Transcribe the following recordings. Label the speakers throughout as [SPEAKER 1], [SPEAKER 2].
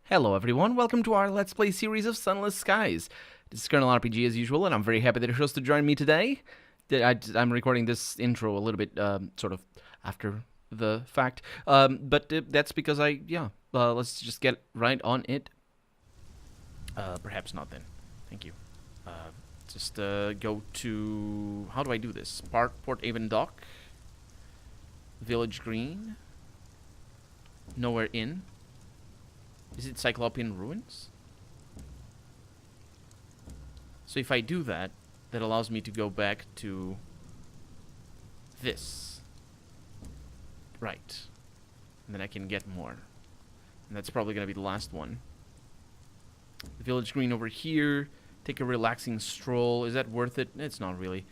[SPEAKER 1] Hello everyone, welcome to our Let's Play series of Sunless Skies. This is Colonel RPG as usual, and I'm very happy that you're chose to join me today. I'm recording this intro a little bit, sort of after the fact, but that's because let's just get right on it. Perhaps not then. Thank you. Just go to... How do I do this? Port Avon Dock. Village Green. Nowhere in. Is it Cyclopean Ruins? So if I do that, that allows me to go back to this. Right. And then I can get more. And that's probably going to be the last one. The Village Green over here. Take a relaxing stroll. Is that worth it? It's not really.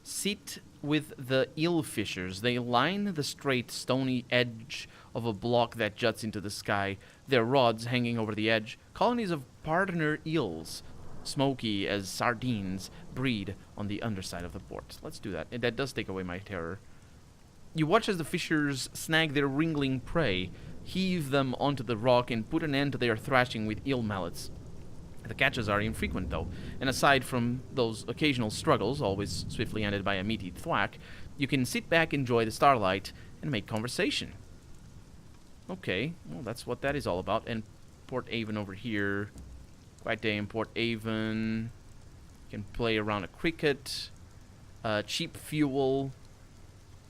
[SPEAKER 1] Sit with the eel fishers. They line the straight, stony edge of a block that juts into the sky, their rods hanging over the edge. Colonies of partner eels, smoky as sardines, breed on the underside of the port. Let's do that. And that does take away my terror. You watch as the fishers snag their wriggling prey, heave them onto the rock, and put an end to their thrashing with eel mallets. The catches are infrequent, though, and aside from those occasional struggles, always swiftly ended by a meaty thwack, you can sit back, enjoy the starlight, and make conversation. Okay, well, that's what that is all about. And Port Avon over here. Quiet day in Port Avon. You can play around a cricket. Cheap fuel.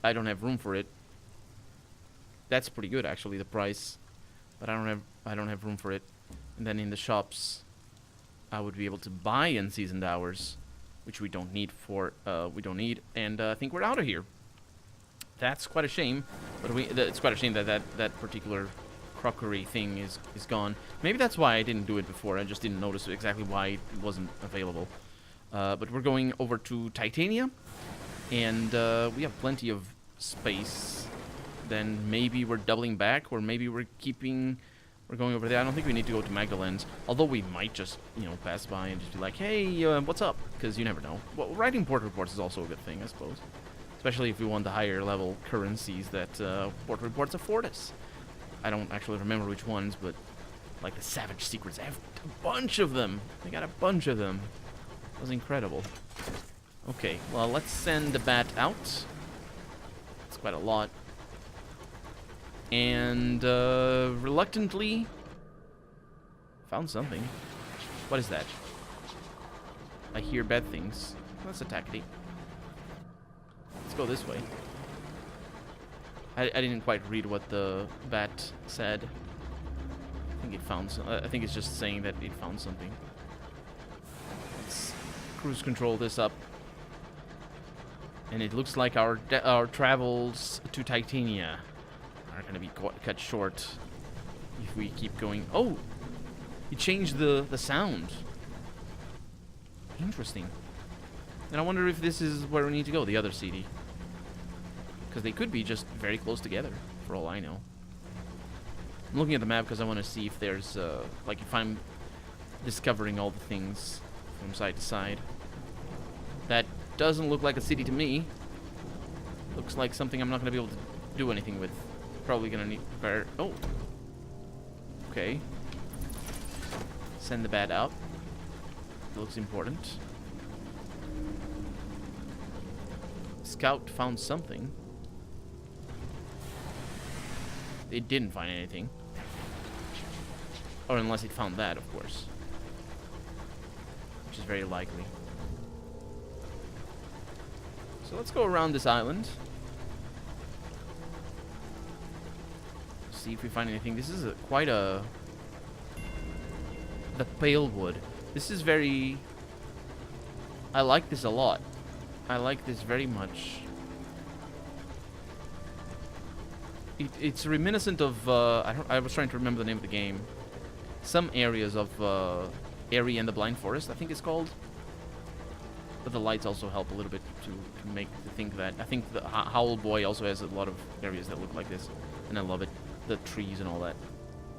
[SPEAKER 1] I don't have room for it. That's pretty good, actually, the price. But I don't have room for it. And then in the shops, I would be able to buy unseasoned hours, which we don't need for and I think we're out of here. That's quite a shame, but it's quite a shame that that particular crockery thing is gone. Maybe that's why I didn't do it before. I just didn't notice exactly why it wasn't available. But we're going over to Titania, and we have plenty of space. Then maybe we're doubling back, or maybe we're going over there. I don't think we need to go to Magdalene's, although we might just, pass by and just be like, hey, what's up? Because you never know. Well, writing port reports is also a good thing, I suppose. Especially if we want the higher level currencies that port reports afford us. I don't actually remember which ones, but like the Savage Secrets, I have a bunch of them. I got a bunch of them. That was incredible. Okay, well, let's send the bat out. It's quite a lot. And reluctantly found something. What is that? I hear bad things. Let's attack it. Let's go this way. I didn't quite read what the bat said. I think it found I think it's just saying that it found something. Let's cruise control this up. And it looks like our travels to Titania are going to be cut short if we keep going. Oh! He changed the sound. Interesting. And I wonder if this is where we need to go, the other CD. Because they could be just very close together, for all I know. I'm looking at the map because I want to see if there's, if I'm discovering all the things from side to side. That doesn't look like a city to me. Looks like something I'm not going to be able to do anything with. Probably gonna need prepare. Oh, okay. Send the bat out. It looks important. Scout found something. It didn't find anything, or unless it found that, of course, which is very likely. So let's go around this island. See if we find anything. This is quite the pale wood. This is very... I like this a lot. I like this very much. It's reminiscent of I was trying to remember the name of the game. Some areas of Airy and the Blind Forest, I think it's called. But the lights also help a little bit to make to think that. I think the Howl Boy also has a lot of areas that look like this, and I love it. The trees and all that.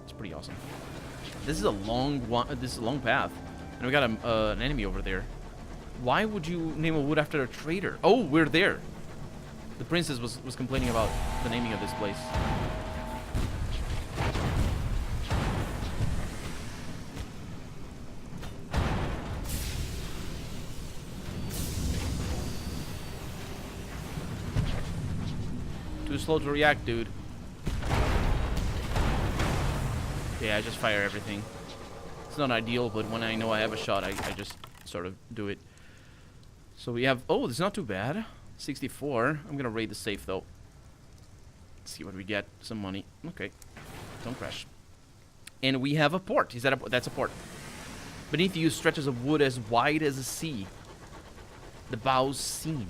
[SPEAKER 1] It's pretty awesome. This is a long path, and we got an enemy over there. Why would you name a wood after a traitor? Oh, we're there. The princess was complaining about the naming of this place. slow to react, dude. Yeah, I just fire everything. It's not ideal, but when I know I have a shot, I just sort of do it. So we have... Oh, it's not too bad. 64. I'm gonna raid the safe, though. Let's see what we get. Some money. Okay. Don't crash. And we have a port. Is that a... That's a port. Beneath you stretches of wood as wide as a sea. The bows seam.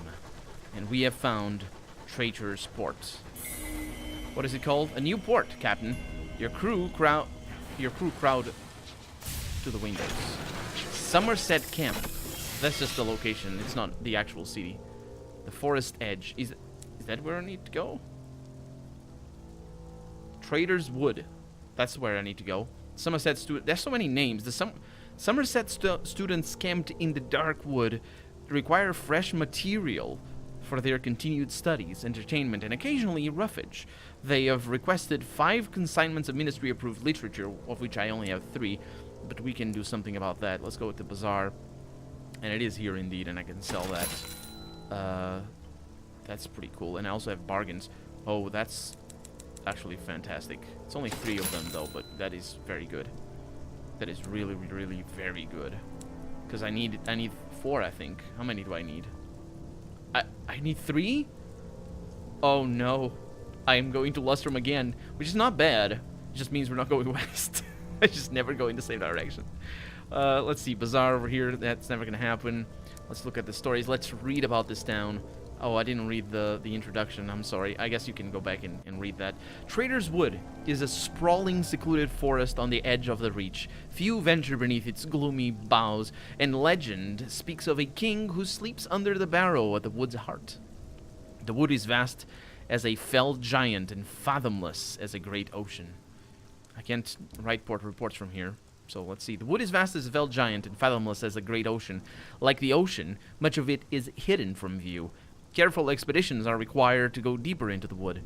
[SPEAKER 1] And we have found Traitor's Port. What is it called? A new port, Captain. Your crew crowd to the windows. Summerset Camp. That's just the location. It's not the actual city. The forest edge. Is that where I need to go? Traitor's Wood. That's where I need to go. Somerset student. There's so many names. The Somerset students camped in the dark wood require fresh material for their continued studies, entertainment, and occasionally roughage. They have requested 5 consignments of ministry-approved literature, of which I only have 3, but we can do something about that. Let's go with the Bazaar. And it is here indeed, and I can sell that. That's pretty cool. And I also have bargains. Oh, that's actually fantastic. It's only 3 of them, though, but that is very good. That is really, really very good. Because I need 4, I think. How many do I need? I need 3? Oh, no. I am going to Lustrum again, which is not bad. It just means we're not going west. I just never go in the same direction. Let's see. Bazaar over here. That's never going to happen. Let's look at the stories. Let's read about this town. Oh, I didn't read the introduction. I'm sorry. I guess you can go back and read that. Traitor's Wood is a sprawling, secluded forest on the edge of the Reach. Few venture beneath its gloomy boughs, and legend speaks of a king who sleeps under the barrow at the wood's heart. The wood is vast as a felled giant and fathomless as a great ocean. I can't write port reports from here. So let's see. The wood is vast as a felled giant and fathomless as a great ocean. Like the ocean, much of it is hidden from view. Careful expeditions are required to go deeper into the wood.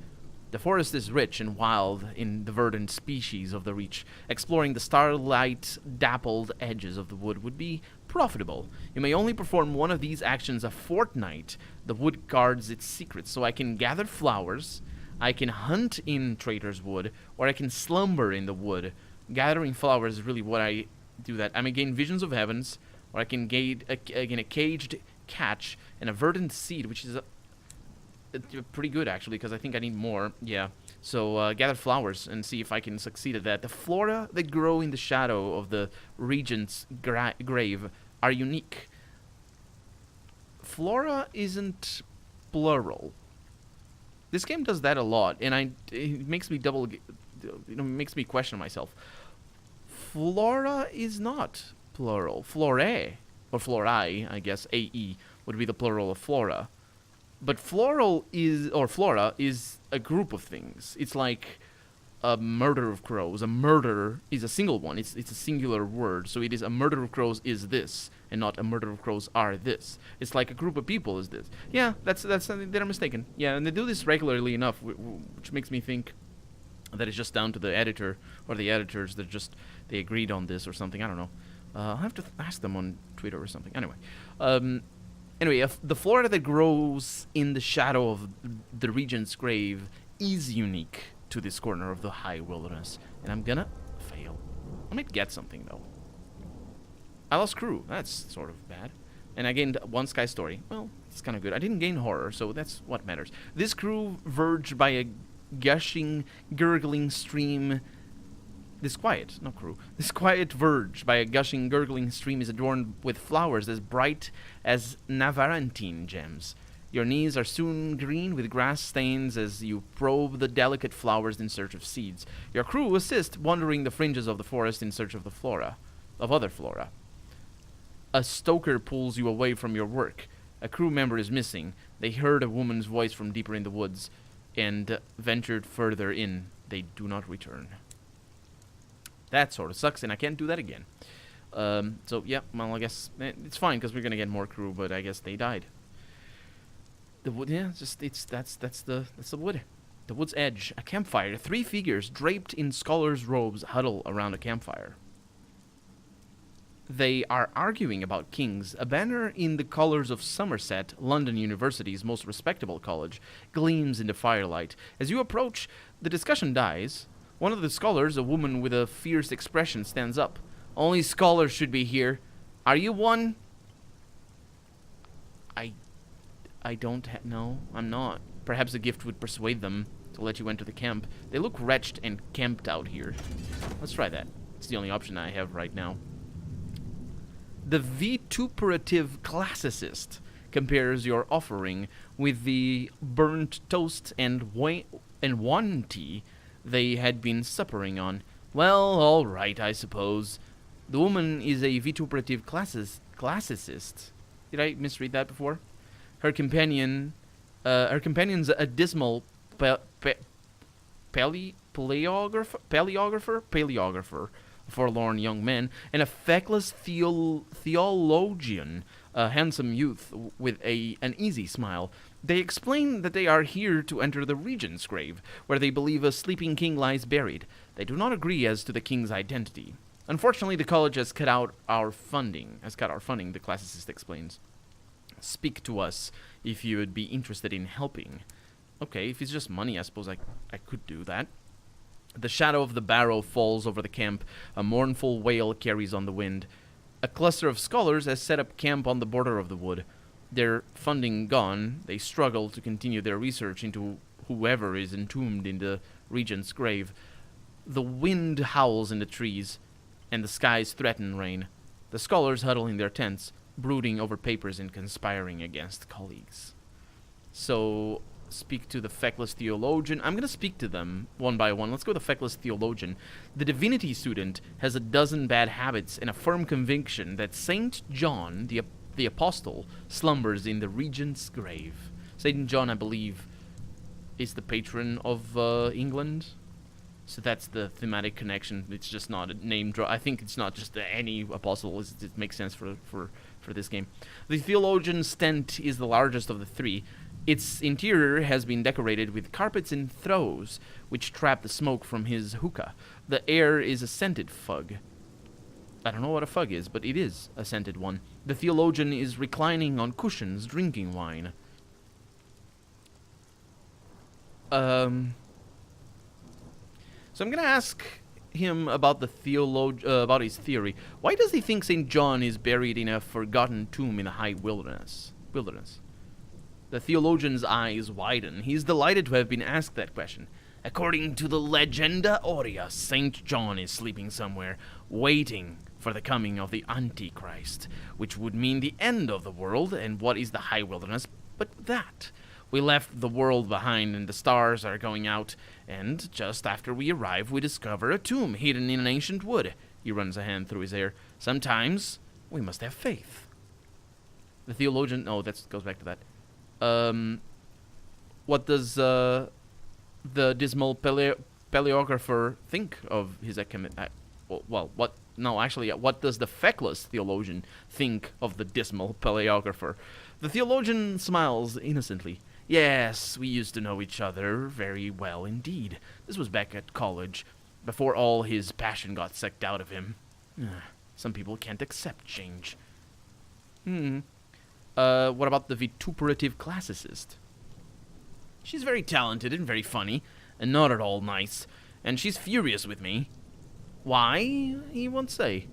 [SPEAKER 1] The forest is rich and wild in the verdant species of the Reach. Exploring the starlight-dappled edges of the wood would be profitable. You may only perform one of these actions a fortnight. The wood guards its secrets, so I can gather flowers, I can hunt in Traitor's Wood, or I can slumber in the wood. Gathering flowers is really what I do that. I may gain visions of heavens, or I can gain a caged catch and a verdant seed, which is pretty good actually, because I think I need more. Yeah. So gather flowers and see if I can succeed at that. The flora that grow in the shadow of the regent's grave are unique. Flora isn't plural. This game does that a lot, and it makes me makes me question myself. Flora is not plural. Florae, or florae, I guess, AE, would be the plural of flora. But flora is a group of things. It's like a murder of crows. A murder is a single one. It's a singular word. So it is a murder of crows is this, and not a murder of crows are this. It's like a group of people is this. Yeah, they're mistaken. Yeah, and they do this regularly enough, which makes me think that it's just down to the editor or the editors that they agreed on this or something. I don't know. I'll have to ask them on Twitter or something. Anyway, the flora that grows in the shadow of the regent's grave is unique to this corner of the high wilderness, and I'm gonna fail. I might get something though. I lost crew. That's sort of bad. And I gained 1 sky story. Well, it's kind of good. I didn't gain horror, so that's what matters. This crew verged by a gushing, gurgling stream. This quiet verge by a gushing, gurgling stream is adorned with flowers as bright as Navarantine gems. Your knees are soon green with grass stains as you probe the delicate flowers in search of seeds. Your crew assist, wandering the fringes of the forest in search of other flora. A stoker pulls you away from your work. A crew member is missing. They heard a woman's voice from deeper in the woods and ventured further in. They do not return. That sort of sucks, and I can't do that again. So yeah, well, I guess it's fine because we're gonna get more crew, but I guess they died. The wood, yeah, that's the wood. The wood's edge, a campfire. 3 figures draped in scholars' robes huddle around a campfire. They are arguing about kings. A banner in the colors of Summerset, London University's most respectable college, gleams in the firelight. As you approach, the discussion dies. One of the scholars, a woman with a fierce expression, stands up. Only scholars should be here. Are you one? I don't no, I'm not. Perhaps a gift would persuade them to let you enter the camp. They look wretched and camped out here. Let's try that. It's the only option I have right now. The Vituperative Classicist compares your offering with the burnt toast and wine tea they had been suppering on. Well, all right, I suppose. The woman is a Vituperative Classicist. Did I misread that before? Her companion's a Dismal Paleographer, a forlorn young man, and a Feckless Theologian, a handsome youth with an easy smile. They explain that they are here to enter the regent's grave, where they believe a sleeping king lies buried. They do not agree as to the king's identity. Unfortunately, the college has cut our funding, the classicist explains. Speak to us if you would be interested in helping. Okay, if it's just money, I suppose I could do that. The shadow of the barrow falls over the camp. A mournful wail carries on the wind. A cluster of scholars has set up camp on the border of the wood. Their funding gone, they struggle to continue their research into whoever is entombed in the regent's grave. The wind howls in the trees, and the skies threaten rain. The scholars huddle in their tents, brooding over papers and conspiring against colleagues. So, speak to the Feckless Theologian. I'm going to speak to them one by one. Let's go to the Feckless Theologian. The divinity student has a dozen bad habits and a firm conviction that Saint John, the apostle, slumbers in the regent's grave. Saint John, I believe, is the patron of England. So that's the thematic connection. It's just not a name draw. I think it's not just any apostle. It makes sense for this game. The theologian's tent is the largest of the three. Its interior has been decorated with carpets and throws, which trap the smoke from his hookah. The air is a scented fug. I don't know what a fug is, but it is a scented one. The theologian is reclining on cushions, drinking wine. So I'm going to ask him about about his theory. Why does he think St. John is buried in a forgotten tomb in the high wilderness? The theologian's eyes widen. He's delighted to have been asked that question. According to the Legenda Aureus, St. John is sleeping somewhere, waiting for the coming of the Antichrist, which would mean the end of the world. And what is the high wilderness but that? We left the world behind and the stars are going out, and just after we arrive, we discover a tomb hidden in an ancient wood. He runs a hand through his hair. Sometimes we must have faith. The theologian... Oh, that goes back to that. What does the Dismal Paleographer think of his what does the Feckless Theologian think of the Dismal Paleographer? The theologian smiles innocently. Yes, we used to know each other very well indeed. This was back at college, before all his passion got sucked out of him. Some people can't accept change. What about the Vituperative Classicist? She's very talented and very funny, and not at all nice, and she's furious with me. Why? He won't say.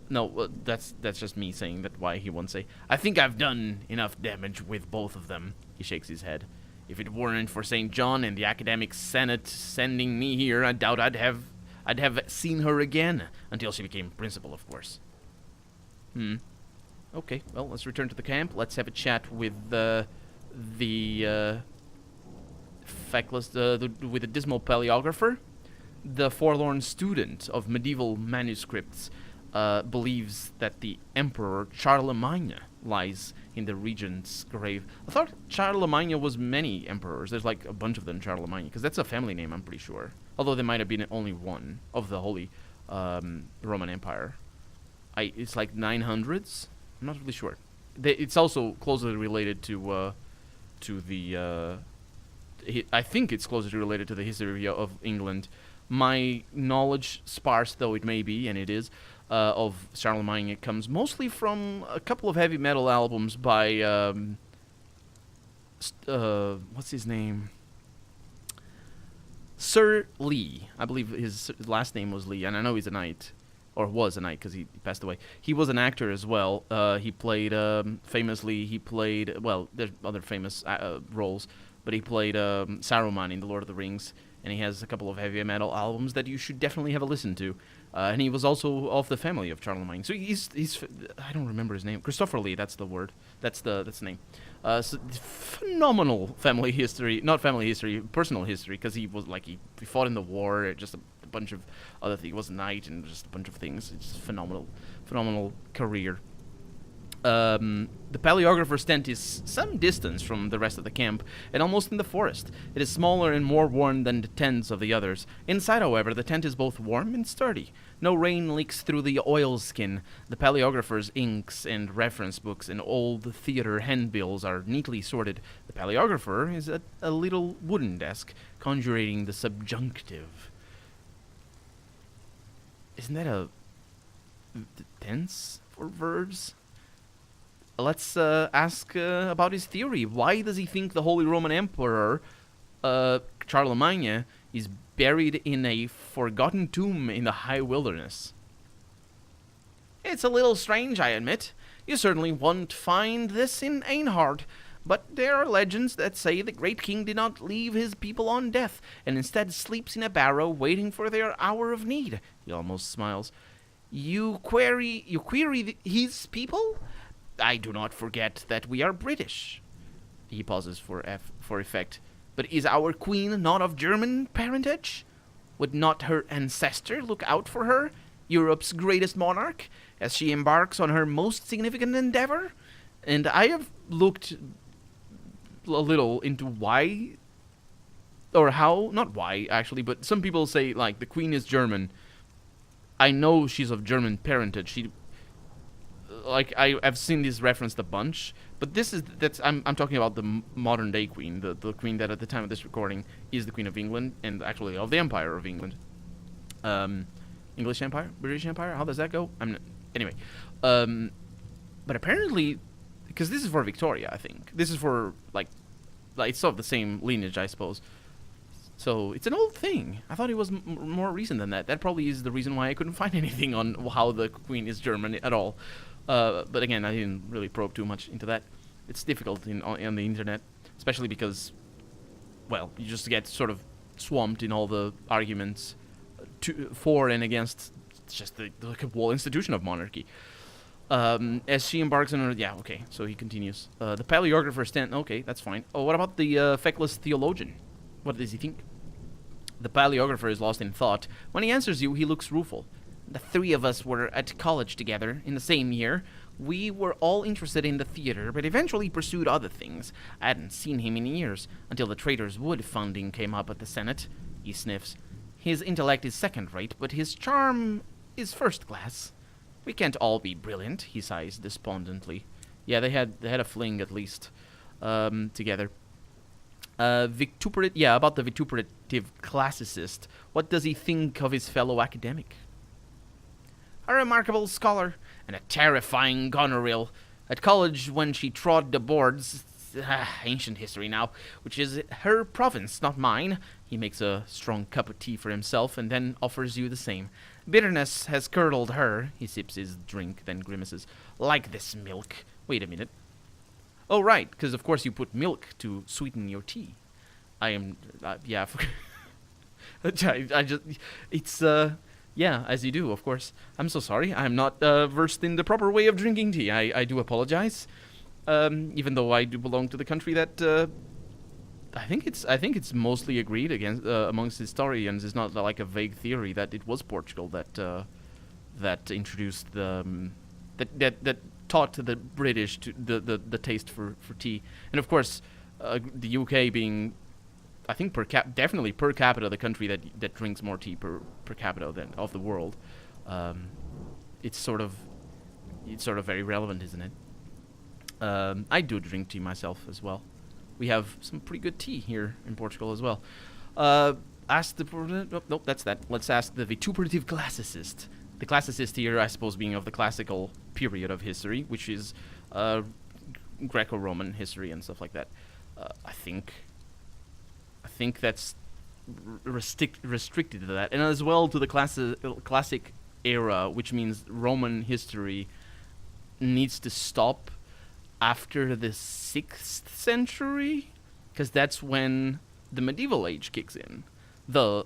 [SPEAKER 1] No, that's just me saying that why he won't say. I think I've done enough damage with both of them. He shakes his head. If it weren't for St. John and the academic senate sending me here, I doubt I'd have seen her again, until she became principal, of course. Okay, well, let's return to the camp. Let's have a chat with the Feckless, with the Dismal Paleographer. The forlorn student of medieval manuscripts believes that the Emperor Charlemagne lies in the regent's grave. I thought Charlemagne was many emperors. There's like a bunch of them, Charlemagne, because that's a family name, I'm pretty sure. Although there might have been only one of the Holy Roman Empire. It's like 900s? I'm not really sure. It's also closely related to the... I think it's closely related to the history of England. My knowledge, sparse though it may be, and it is, of Charlemagne, it comes mostly from a couple of heavy metal albums by, what's his name? Sir Lee. I believe his last name was Lee, and I know he's a knight. Or was a knight, because he passed away. He was an actor as well. He played, famously, well, there's other famous roles, but he played Saruman in The Lord of the Rings, and he has a couple of heavy metal albums that you should definitely have a listen to. And he was also of the family of Charlemagne. So he's I don't remember his name. Christopher Lee, that's the word. That's the name. So phenomenal family history, not family history, personal history, because he was like, he fought in the war, just a bunch of other things. He was a knight and just a bunch of things. It's phenomenal career. The paleographer's tent is some distance from the rest of the camp, and almost in the forest. It is smaller and more worn than the tents of the others. Inside, however, the tent is both warm and sturdy. No rain leaks through the oilskin. The paleographer's inks and reference books and old theater handbills are neatly sorted. The paleographer is at a little wooden desk, conjuring the subjunctive. Isn't that a tense for verbs? Let's ask about his theory. Why does he think the Holy Roman Emperor, Charlemagne, is buried in a forgotten tomb in the high wilderness? It's a little strange, I admit. You certainly won't find this in Einhard. But there are legends that say the great king did not leave his people on death, and instead sleeps in a barrow waiting for their hour of need. He almost smiles. You query his people? I do not forget that we are British. He pauses for effect. But is our queen not of German parentage? Would not her ancestor look out for her, Europe's greatest monarch, as she embarks on her most significant endeavor? And I have looked a little into why, or how, not why actually, but some people say like the queen is German. I know she's of German parentage. I've seen this referenced a bunch, but I'm talking about the modern day queen, the queen that at the time of this recording is the Queen of England, and actually of the Empire of England. English Empire? British Empire? How does that go? Anyway. But apparently, because this is for Victoria, I think. This is for, like it's of the same lineage, I suppose. So, it's an old thing. I thought it was more recent than that. That probably is the reason why I couldn't find anything on how the queen is German at all. But again, I didn't really probe too much into that. It's difficult on the internet, especially because, well, you just get sort of swamped in all the arguments for and against just the whole institution of monarchy. As she embarks on her... Yeah, okay, so he continues. The paleographer stand... Okay, that's fine. Oh, what about the Feckless Theologian? What does he think? The paleographer is lost in thought. When he answers you, he looks rueful. The three of us were at college together in the same year. We were all interested in the theater, but eventually pursued other things. I hadn't seen him in years, until the Traitor's Wood funding came up at the Senate. He sniffs. His intellect is second-rate, but his charm is first-class. We can't all be brilliant, he sighs despondently. Yeah, they had a fling at least, together. About the Vituperative Classicist. What does he think of his fellow academic? A remarkable scholar, and a terrifying goneril. At college, when she trod the boards, ancient history now, which is her province, not mine. He makes a strong cup of tea for himself, and then offers you the same. Bitterness has curdled her. He sips his drink, then grimaces. Like this milk. Wait a minute. Oh, right, because of course you put milk to sweeten your tea. Yeah, as you do, of course. I'm so sorry. I'm not versed in the proper way of drinking tea. I do apologize. Even though I do belong to the country that I think it's mostly agreed against amongst historians. It's not like a vague theory that it was Portugal that introduced that taught the British to the taste for tea, and of course the UK being, I think definitely per capita the country that drinks more tea per capita than of the world. It's sort of very relevant, isn't it? I do drink tea myself as well. We have some pretty good tea here in Portugal as well. ask the... Nope, that's that. Let's ask the Vituperative Classicist. The classicist here, I suppose, being of the classical period of history, which is Greco-Roman history and stuff like that. I think that's restricted to that, and as well to the classic era, which means Roman history needs to stop after the 6th century, because that's when the medieval age kicks in. The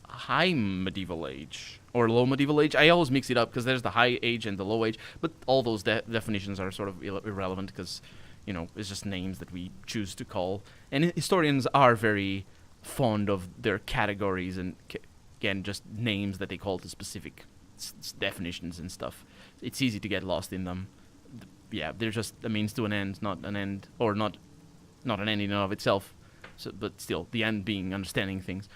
[SPEAKER 1] high medieval age or low medieval age. I always mix it up because there's the high age and the low age, but all those definitions are sort of irrelevant because, you know, it's just names that we choose to call. And historians are very fond of their categories and, again, just names that they call to specific definitions and stuff. It's easy to get lost in them. Yeah, they're just a means to an end, not an end, or not an end in and of itself. So, but still, the end being understanding things.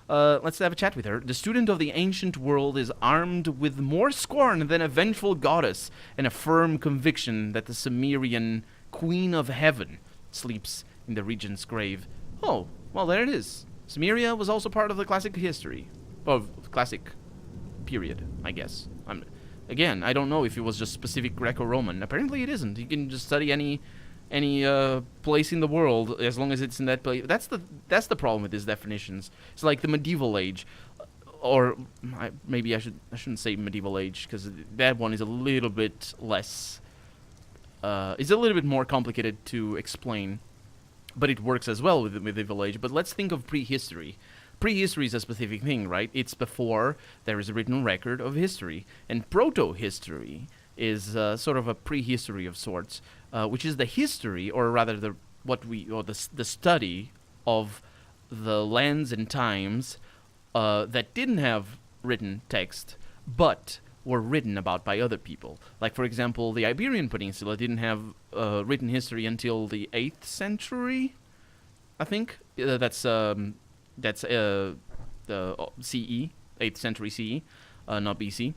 [SPEAKER 1] Let's have a chat with her. The student of the ancient world is armed with more scorn than a vengeful goddess and a firm conviction that the Cimmerian Queen of Heaven sleeps in the regent's grave. Oh, well, there it is. Cimmeria was also part of the classic history. Of classic period, I guess. Again, I don't know if it was just specific Greco-Roman. Apparently it isn't. You can just study any place in the world as long as it's in that place. That's the problem with these definitions. It's like the medieval age, or maybe I shouldn't say medieval age because that one is a little bit less. It's a little bit more complicated to explain, but it works as well with the medieval age. But let's think of prehistory. Prehistory is a specific thing, right? It's before there is a written record of history, and proto-history is sort of a prehistory of sorts, which is the history, or rather the study of the lands and times that didn't have written text, but were written about by other people. Like, for example, the Iberian Peninsula didn't have written history until the 8th century, I think. That's the CE, 8th century CE, not BC.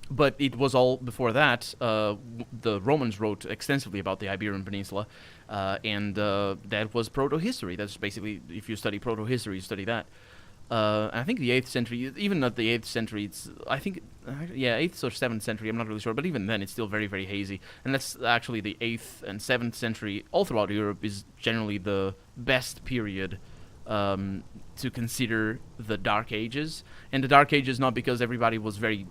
[SPEAKER 1] But it was all before that. The Romans wrote extensively about the Iberian Peninsula, and that was proto-history. That's basically, if you study proto-history, you study that. I think the 8th century, even not the 8th century, it's, I think, 8th or 7th century, I'm not really sure, but even then it's still very, very hazy. And that's actually the 8th and 7th century, all throughout Europe, is generally the best period to consider the Dark Ages. And the Dark Ages not because everybody was very,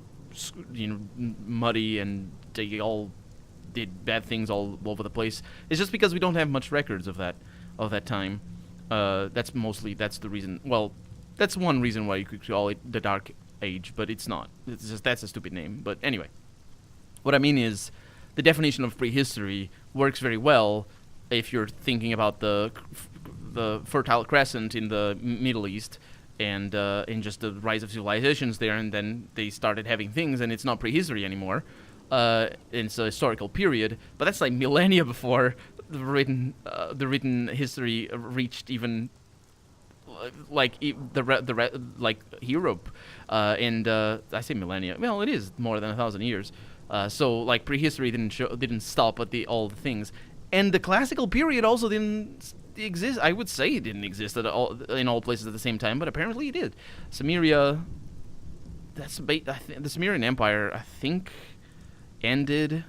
[SPEAKER 1] muddy and they all did bad things all over the place. It's just because we don't have much records of that time. That's the reason. Well, that's one reason why you could call it the Dark Age, but it's not. It's just, that's a stupid name. But anyway, what I mean is the definition of prehistory works very well if you're thinking about the Fertile Crescent in the Middle East and in just the rise of civilizations there, and then they started having things, and it's not prehistory anymore. It's a historical period, but that's like millennia before the written history reached even like Europe, and I say millennia. Well, it is more than 1,000 years. So like prehistory didn't stop at all the things, and the classical period also didn't exist. I would say it didn't exist in all places at the same time, but apparently it did. Cimmeria, the Cimmerian Empire, I think, ended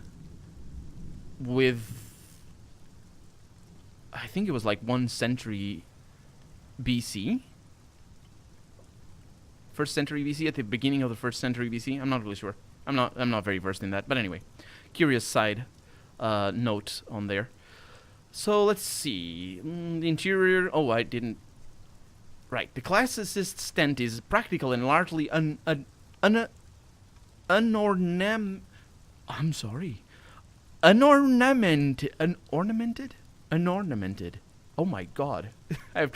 [SPEAKER 1] with, I think it was like 1 century BC. 1st century BC, at the beginning of the 1st century BC. I'm not really sure. I'm not very versed in that. But anyway, curious side note on there. So let's see. The interior. Oh, I didn't. Right. The classicist stent is practical and largely unornamented. Oh my God, I have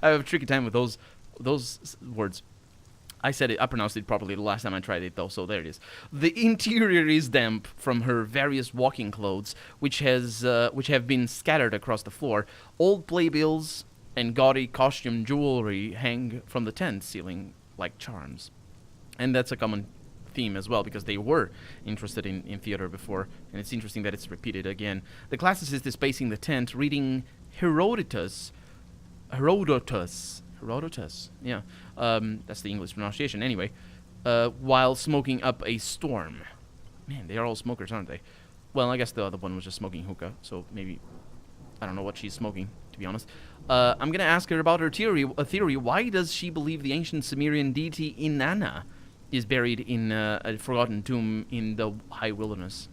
[SPEAKER 1] a tricky time with those words. I pronounced it properly the last time I tried it though, so there it is. The interior is damp from her various walking clothes, which have been scattered across the floor. Old playbills and gaudy costume jewelry hang from the tent ceiling like charms. And that's a common theme as well, because they were interested in theater before, and it's interesting that it's repeated again. The classicist is pacing the tent, reading Herodotus Herodotus. Yeah. That's the English pronunciation anyway. While smoking up a storm. Man, they are all smokers, aren't they? Well, I guess the other one was just smoking hookah, so maybe... I don't know what she's smoking, to be honest. I'm going to ask her about her theory. Why does she believe the ancient Sumerian deity Inanna is buried in a forgotten tomb in the high wilderness?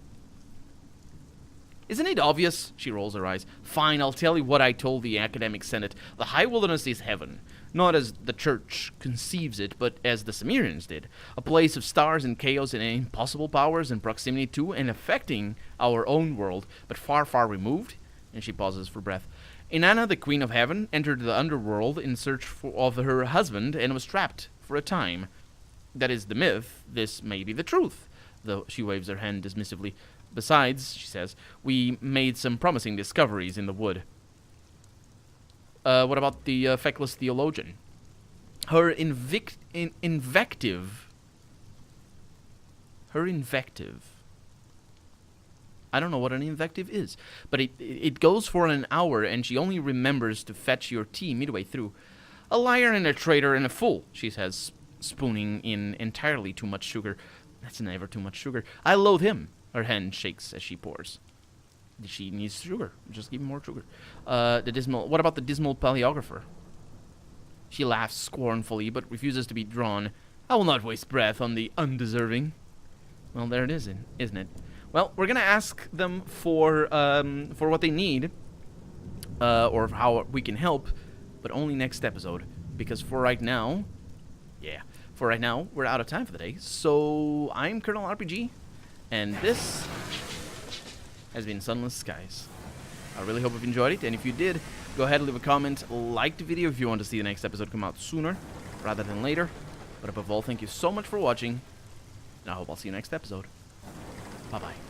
[SPEAKER 1] Isn't it obvious? She rolls her eyes. Fine, I'll tell you what I told the academic senate. The high wilderness is heaven. Not as the church conceives it, but as the Sumerians did. A place of stars and chaos and impossible powers in proximity to and affecting our own world, but far, far removed. And she pauses for breath. Inanna, the queen of heaven, entered the underworld in search of her husband and was trapped for a time. That is the myth. This may be the truth. Though she waves her hand dismissively. Besides, she says, we made some promising discoveries in the wood. What about the Feckless Theologian? Her invective. Her invective. I don't know what an invective is, but it goes for an hour, and she only remembers to fetch your tea midway through. A liar and a traitor and a fool, she says, spooning in entirely too much sugar. That's never too much sugar. I loathe him. Her hand shakes as she pours. She needs sugar. Just give me more sugar. What about the Dismal Paleographer? She laughs scornfully, but refuses to be drawn. I will not waste breath on the undeserving. Well, there it is, isn't it? Well, we're gonna ask them for what they need, or how we can help, but only next episode. Because for right now, we're out of time for the day. So I'm Colonel RPG. And this has been Sunless Skies. I really hope you've enjoyed it, and if you did, go ahead and leave a comment, like the video if you want to see the next episode come out sooner rather than later. But above all, thank you so much for watching, and I hope I'll see you next episode. Bye-bye.